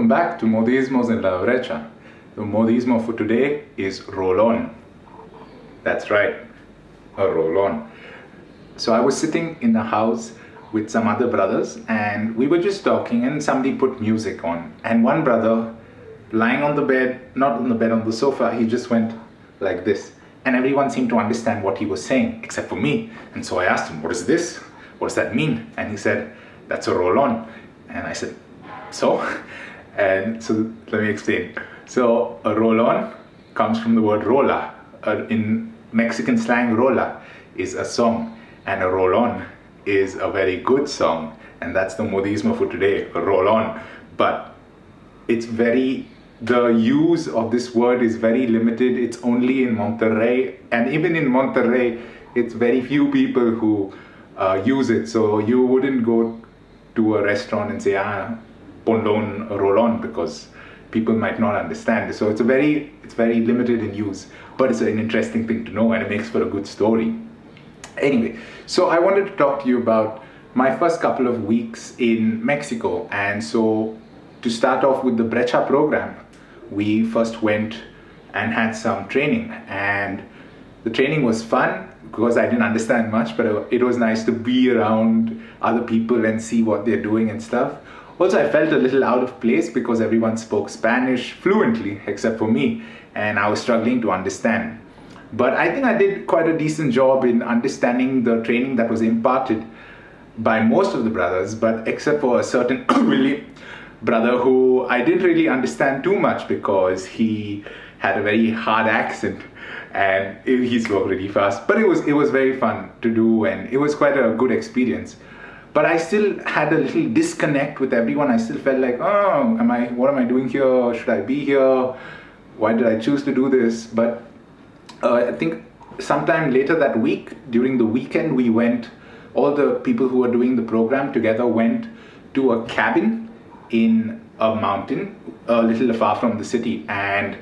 Welcome back to Modismos en la Brecha. The modismo for today is Rollon. That's right, a roll-on. So I was sitting in the house with some other brothers and we were just talking and somebody put music on. And one brother, lying on the bed, not on the bed, on the sofa, he just went like this. And everyone seemed to understand what he was saying, except for me. And so I asked him, what is this? What does that mean? And he said, that's a roll-on. And I said, so? And so let me explain. So a roll-on comes from the word rola. In Mexican slang, rola is a song, and a roll-on is a very good song. And that's the modismo for today, a roll-on. But it's the use of this word is very limited. It's only in Monterrey, and even in Monterrey, it's very few people who use it. So you wouldn't go to a restaurant and say, ponlon, roll-on, because people might not understand. So it's very limited in use, but it's an interesting thing to know and it makes for a good story. Anyway, so I wanted to talk to you about my first couple of weeks in Mexico. And so to start off with the Brecha program, we first went and had some training, and the training was fun because I didn't understand much, but it was nice to be around other people and see what they're doing and stuff. Also, I felt a little out of place because everyone spoke Spanish fluently except for me, and I was struggling to understand. But I think I did quite a decent job in understanding the training that was imparted by most of the brothers, but except for a certain really brother who I didn't really understand too much because he had a very hard accent and he spoke really fast. But it was very fun to do, and it was quite a good experience. But I still had a little disconnect with everyone. I still felt like, what am I doing here? Should I be here? Why did I choose to do this? But I think sometime later that week, during the weekend, all the people who were doing the program together went to a cabin in a mountain, a little far from the city. And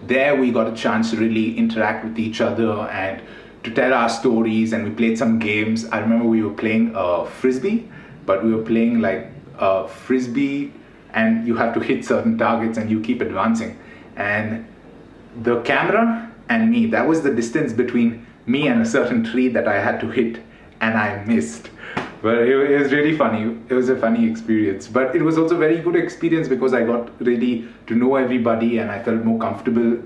there we got a chance to really interact with each other and to tell our stories, and we played some games. I remember we were playing frisbee, but we were playing like frisbee and you have to hit certain targets and you keep advancing. And the camera and me, that was the distance between me and a certain tree that I had to hit, and I missed. But it was really funny. It was a funny experience, but it was also a very good experience because I got really to know everybody and I felt more comfortable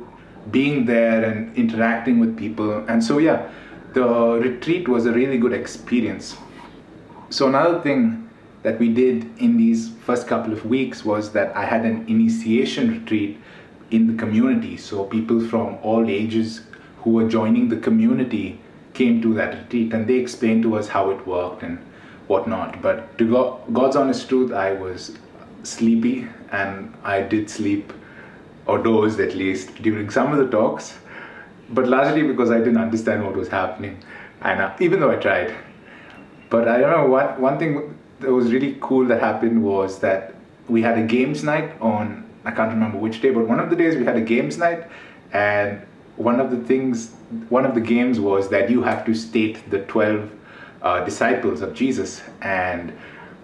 being there and interacting with people. And so yeah, the retreat was a really good experience. So another thing that we did in these first couple of weeks was that I had an initiation retreat in the community. So people from all ages who were joining the community came to that retreat, and they explained to us how it worked and whatnot. But to God's honest truth, I was sleepy, and I did sleep, or dozed at least, during some of the talks, but largely because I didn't understand what was happening, and even though I tried. But I don't know, one thing that was really cool that happened was that we had a games night on, I can't remember which day, but one of the days we had a games night, and one of the games was that you have to state the 12 disciples of Jesus, and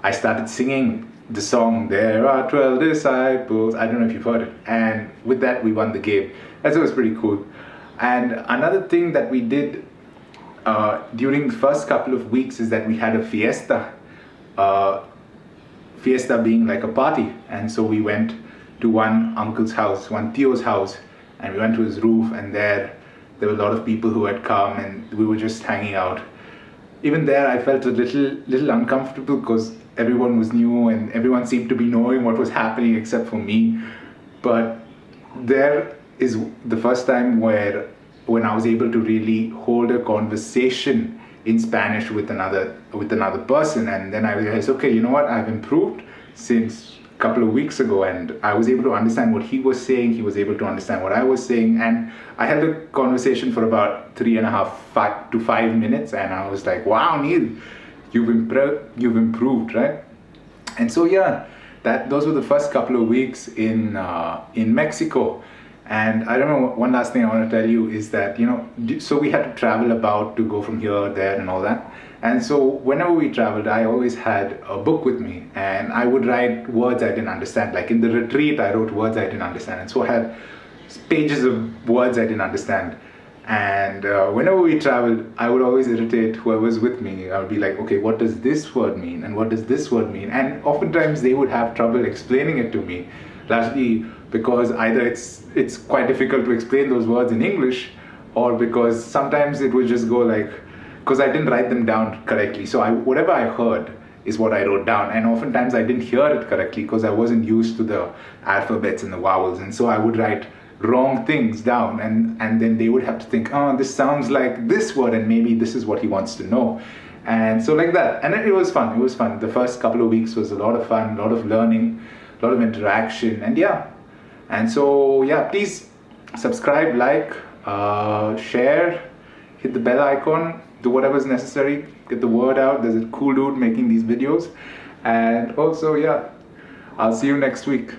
I started singing the song, there are 12 disciples. I don't know if you've heard it. And with that, we won the game. That was pretty cool. And another thing that we did during the first couple of weeks is that we had a fiesta. Fiesta being like a party. And so we went to one uncle's house, one Tio's house, and we went to his roof, and there were a lot of people who had come, and we were just hanging out. Even there, I felt a little uncomfortable because everyone was new and everyone seemed to be knowing what was happening except for me. But there is the first time when I was able to really hold a conversation in Spanish with another person, and then I realized, okay, you know what, I've improved since a couple of weeks ago, and I was able to understand what he was saying, he was able to understand what I was saying, and I had a conversation for about 5 to 5 minutes, and I was like, wow, Neil, you've improved, right? And so yeah, those were the first couple of weeks in Mexico. And I remember one last thing I want to tell you is that, so we had to travel about to go from here, there, and all that. And so whenever we traveled, I always had a book with me, and I would write words I didn't understand. Like in the retreat, I wrote words I didn't understand. And so I had pages of words I didn't understand. And whenever we traveled, I would always irritate whoever's with me. I would be like, okay, what does this word mean? And what does this word mean? And oftentimes they would have trouble explaining it to me, largely because either it's quite difficult to explain those words in English, or because sometimes it would just go like, because I didn't write them down correctly. So whatever I heard is what I wrote down. And oftentimes I didn't hear it correctly because I wasn't used to the alphabets and the vowels. And so I would write wrong things down, and then they would have to think, oh, this sounds like this word, and maybe this is what he wants to know. And so like that. And it was fun. It was fun. The first couple of weeks was a lot of fun, a lot of learning, a lot of interaction, and yeah. And so yeah, please subscribe, like, share, hit the bell icon, do whatever's necessary, get the word out. There's a cool dude making these videos. And also, yeah, I'll see you next week.